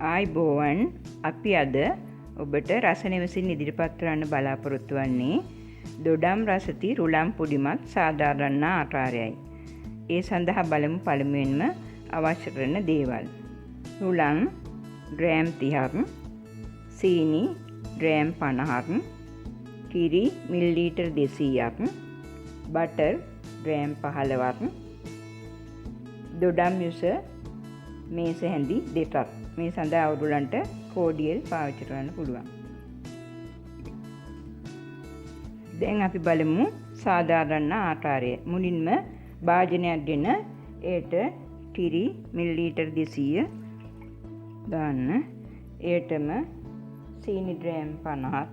ආයිබෝවන් අපි අද ඔබට රස නිවසින් ඉදිරිපත් කරන්න බලාපොරොත්තු වන්නේ දොඩම් රසති රුලම් පුඩිමත් සාධාරණ ආකාරයයි. ඒ සඳහා බලමු පළමුවෙන්ම අවශ්‍ය කරන දේවල්. රුලන් ග්‍රෑම් 30ක්, සීනි ග්‍රෑම් 50ක්, කිරි මිලිලීටර් 200ක්, බටර් ග්‍රෑම් 15ක්, දොඩම් යුස මේස හැඳි 2ක්. මේ සඳහා අවුරුලන්ට කෝඩියල් පාවිච්චි කරන්න පුළුවන්. දැන් අපි බලමු සාධාරණ ආකාරය. මුලින්ම භාජනයක් ගෙන ඒට කිරි මිලිලීටර් 200 දාන්න. ඒටම සීනි ග්‍රෑම් 50ක්,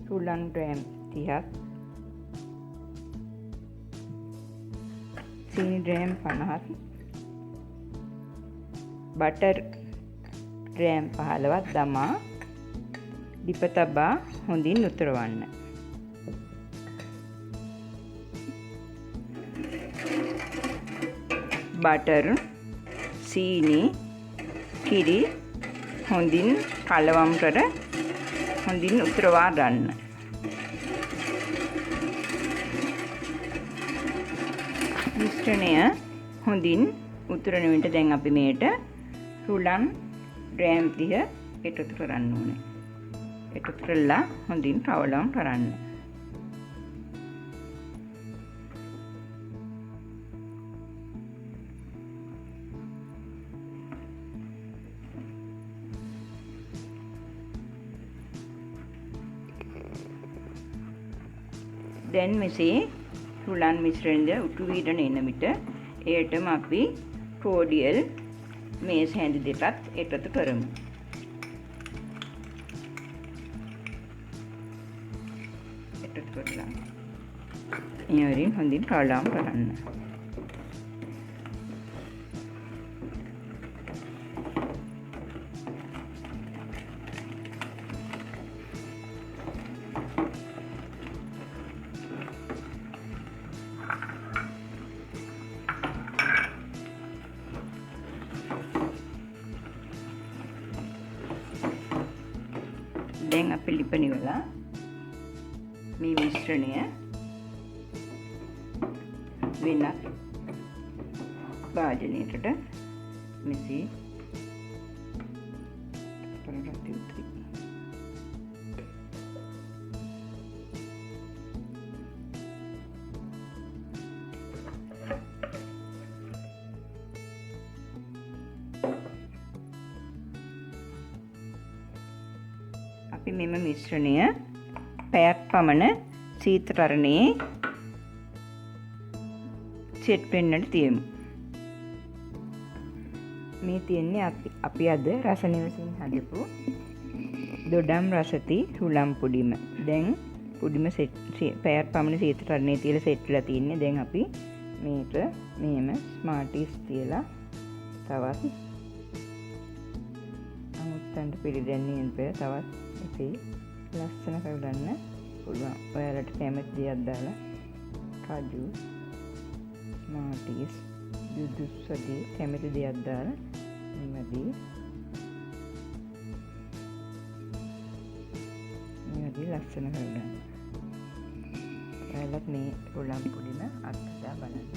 රුලන් ග්‍රෑම් 30ක්, සීනි ග්‍රෑම් 50ක්, බටර් ග්‍රෑම් 15ක් දමා ලිප තබා හොඳින් උතුරවන්න. බටර්, සීනි, කිරි හොඳින් කලවම් කර හොඳින් උතුරවා ගන්න. මිශ්‍රණය හොඳින් උතුරන විට දැන් අපි මේට රුලන් ග්‍රෑම් 30 එකතු කරන්න ඕනේ. එකතු කරලා හොඳින් කවලම් කරන්න. දැන් මෙසේ රුලන් මිශ්‍රණය උතු වීදන එන විට එයටම අපි කෝඩියල් මේස හැඳි 2ක් එකතු කරමු. එකතු කරලා ඊවරින් හොඳින් කලවම් කරන්න. දැන් අපි ලිප නිවලා මේ මිශ්‍රණය වෙනත් භාජනයකට මෙසේ කරගත යුතුයි. අපි මෙම මිශ්‍රණය පැයක් පමණ සීතකරණයේ සෙට් වෙන්නට තියමු. මේ තියෙන්නේ අපි අද රස නිවසින් හදපු දොඩම් රසති රුලම් පුඩිම. දැන් පුඩිම පැයක් පමණ සීතකරණයේ තියලා සෙට් වෙලා තින්නේ. දැන් අපි මේක මෙහෙම ස්මාර්ටිස් තියලා තවත් අමුත්තන්ට පිළිදැන්නීමෙන් පෙර තවත් ඉතින් ලස්සන කරගන්න පුළුවන්. ඔයාලට කැමති දේක් දාලා කජු, ස්මාර්ටිස්, ජුජුස් වගේ කැමති දේක් දාලා මේ ලස්සන කරගන්න. ඔයාලත් මේ රුලම් පුඩිම අත්දැක බලන්න.